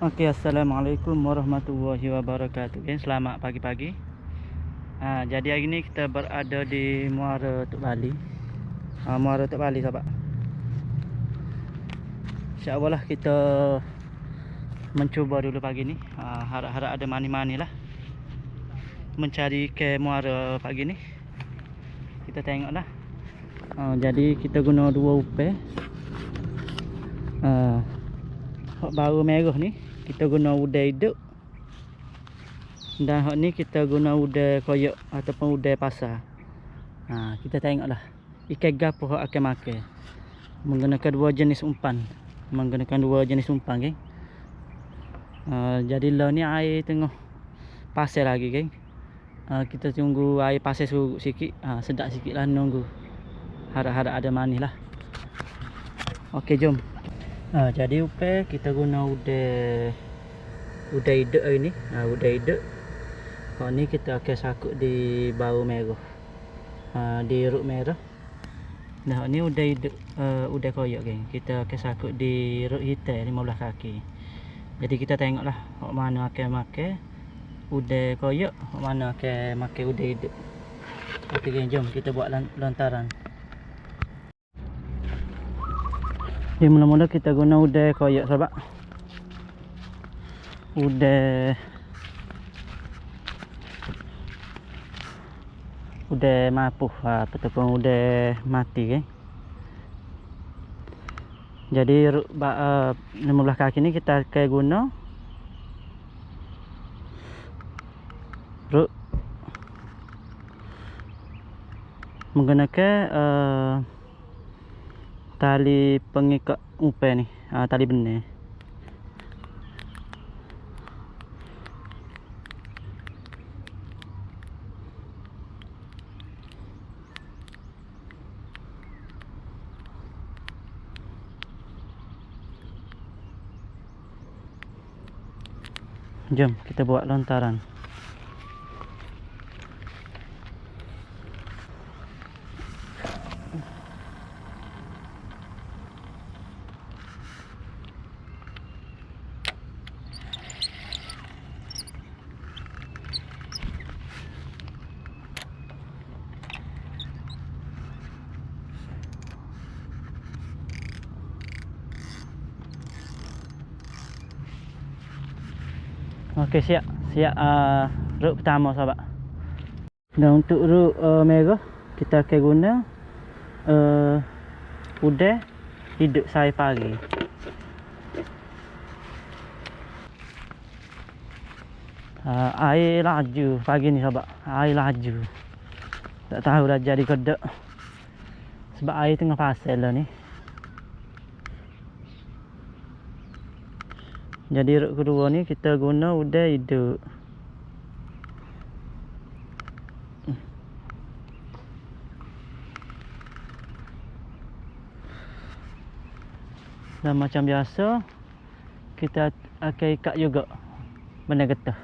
Okey, assalamualaikum warahmatullahi wabarakatuh. Okay, selamat pagi-pagi. Jadi hari ni kita berada di Muara Tok Bali. Muara Tok Bali sahabat. InsyaAllah lah kita mencuba dulu pagi ni. Harap-harap ada mani-mani lah mencari ke muara pagi ni. Kita tengok lah. Jadi kita guna dua upel. Baru merah ni kita guna udai hidup, dan hak ni kita guna udai koyak ataupun udai pasar. Kita tengoklah ikan gapo hak akan makan. Menggunakan dua jenis umpan. Geng. Jadi lah ni air tengah pasir lagi, geng. Kita tunggu air pasir surut sikit. Sedap sikit lah nunggu. Harap-harap ada manis lah. Okey, jom. Jadi upel kita guna udai hidup hari ni. Udai hidup. Hak ni kita akan sakut di bau merah. Di ruk merah. Nah, hak ni udai hidup, udai koyak, geng. Kita akan sakut di ruk hitam 15 kaki. Jadi kita tengoklah hak mana akan makan udai koyak, hak mana akan makan udai hidup. Okey, geng, jom kita buat lontaran. Jadi mula-mula kita guna udai koyak sahabat. Udai mapuh ataupun udai mati, geng. Jadi 15 kaki ni kita akan guna menggunakan tali pengikat upel ni, tali benar. Jom kita buat lontaran. Okey, siap ruk pertama sahabat. Dan untuk ruk merah kita akan guna udai hidup saya pagi. Air laju pagi ni sahabat. Air laju. Tak tahu dah jadi ke tak. Sebab air tengah pasal lah ni. Jadi ruk kedua ni kita guna udai hidup. Dan macam biasa kita akan ikat juga benda getah.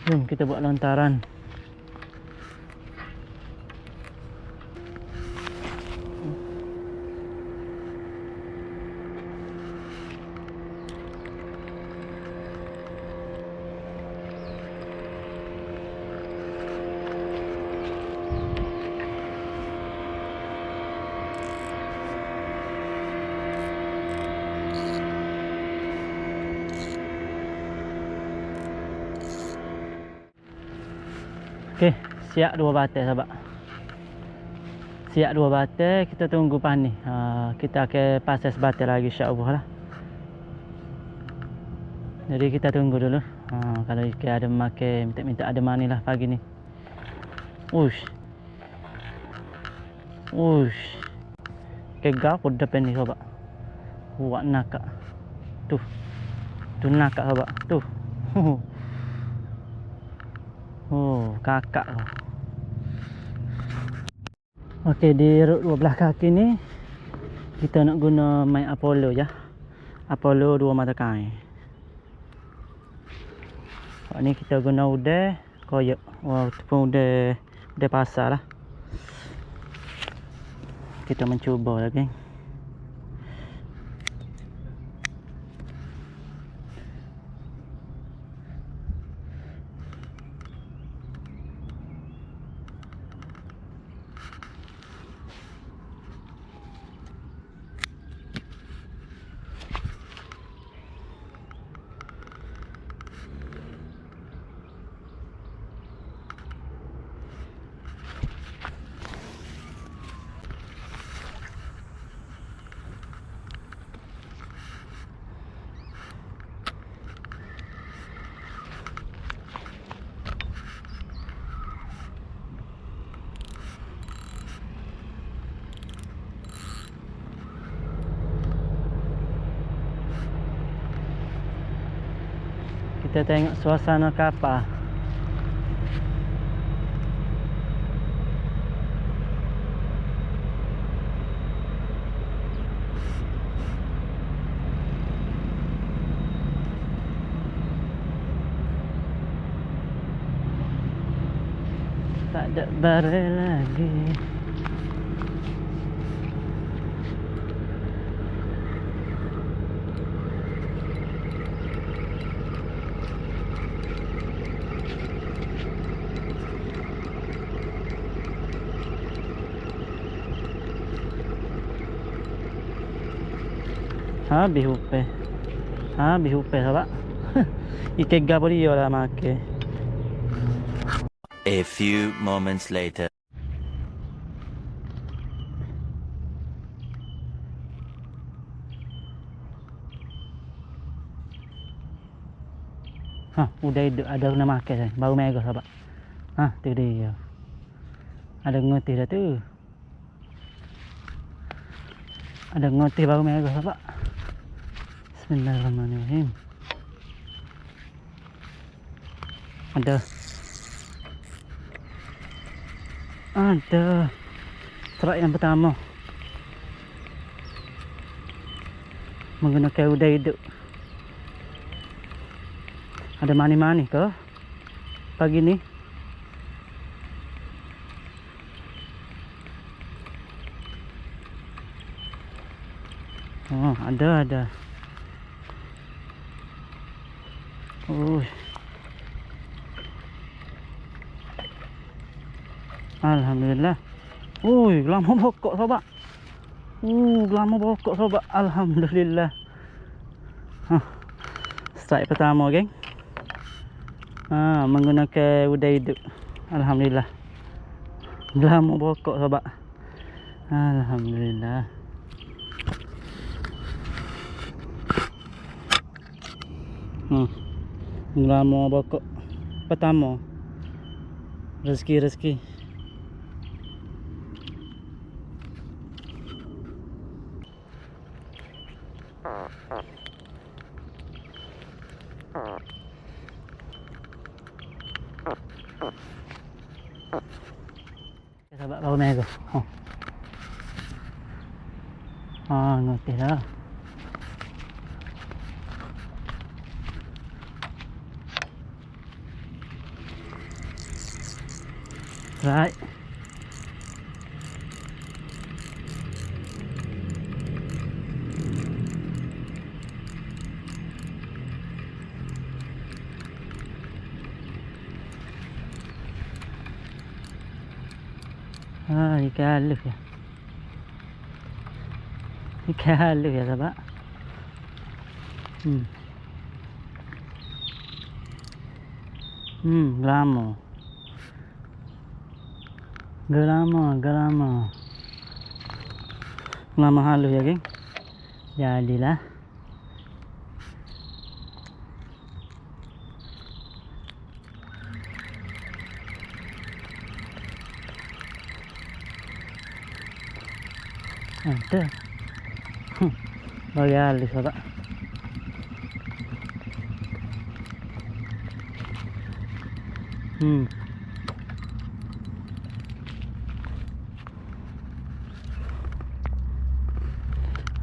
Jom kita buat lontaran. Okey, siap dua batal sahabat. Siap dua batal, kita tunggu panih. Kita akan pasal sebatal lagi insya-Allah lah. Jadi kita tunggu dulu. Kalau ikan ada makan, minta ada manis lah pagi ni. Ush. Kegap udah depan ni sahabat. Kuat nakak. Tuh. Tu nakak sahabat. Tuh. Oh, kakak. Okey, di rut 12 kaki ni kita nak guna main Apollo ya. Apollo 2 mata kain. Ni kita guna udai koyak. Wah, tu pun udai pasar lah. Kita mencuba lah, geng. Kita tengok suasana kapal. Tak ada barel lagi. Habis hupe sahabat. Ikega pun dia lah makan. A few moments later. Udah ada kena makan baru merah sahabat. Tu dia. Ada ngotih dah tu. Ada ngotih baru merah sahabat. Bismillahirrahmanirrahim. Ada strike yang pertama menggunakan udai hidup. Ada manis-manis ke pagi ni? Oh, ada. Alhamdulillah. Lama pokok sahabat. Lama pokok sahabat. Alhamdulillah. Strike pertama, geng. Menggunakan udai hidup. Alhamdulillah. Lama pokok sahabat. Alhamdulillah. Lama pokok pertama. Rezeki. Sahabat baru main ke? Ngerti dah. Right. Ikan halus ya. Ikan halus ya sahabat. Gelama. Lama halus ya, geng. Jadilah. Ada. Bagi halus sahabat.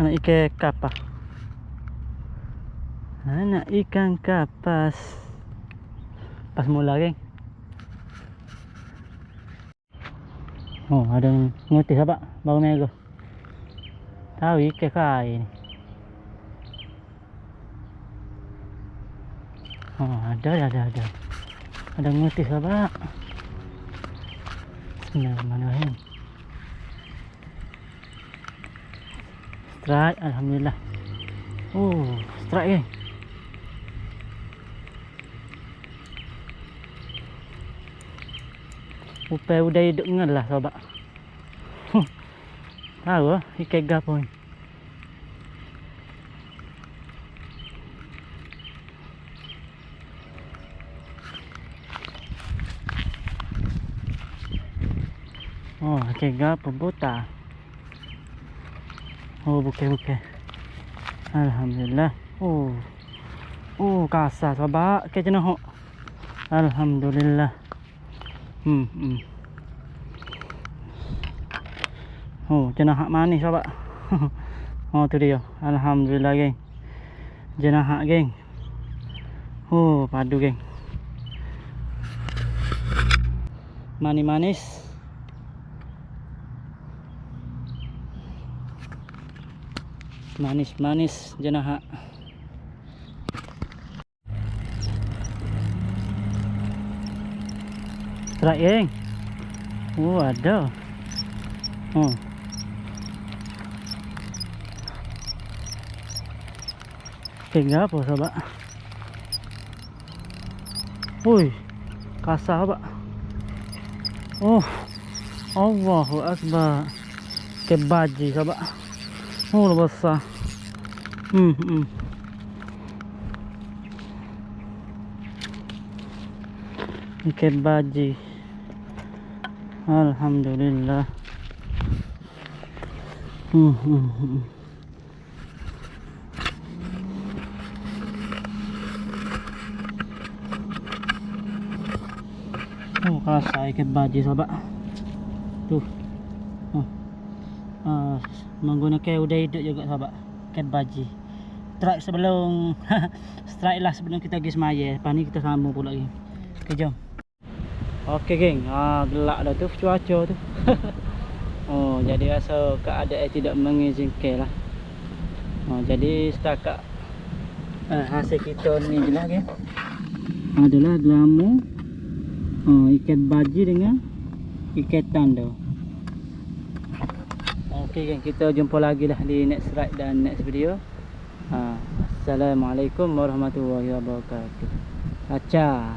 Anak ikan kapas. Anak ikan kapas. Pas mula geng. Oh, ada ngutis sahabat. Baru mego. Tahu ikan kai ni. Oh, ada. Ada ngutis sahabat. Bismillahirrahmanirrahim. Strike, alhamdulillah. Oh, strike geng. Upaya udah hidup ngel lah sahabat. Tahu lah ikan gapo ni. Oh, ikan gapo buta. Oh, bukan. Alhamdulillah. Oh, kasar sahabat. Ikan jenahok. Alhamdulillah. Oh, jenahak manis sahabat. Oh, tu dia. Alhamdulillah geng. Jenahak geng. Oh, padu geng. Manis-manis. Manis jenahak. Strike geng. Oh, ada. Oh. Tinggal apa sahabat? Woi, kasar sahabat. Oh, Allahu Akbar. Kebaji sahabat. Oh, besar. Kebaji. Alhamdulillah. Oh, kasar ikan baji sahabat. Tuh. Menggunakan udah hidup juga sahabat. Ikan baji. Strike sebelum strike lah sebelum kita pergi semaya. Lepas ni kita sambung pula lagi. Okay, jom. Okey geng. Gelap dah tu cuaca tu. Oh, jadi rasa keadaan tidak mengizinkan lah. Jadi setakat hasil kita ni je lah geng. Adalah gelamu. Ikan baji dengan ikan tanda. Okey geng, kita jumpa lagi lah di next ride dan next video. Assalamualaikum warahmatullahi wabarakatuh. Acha.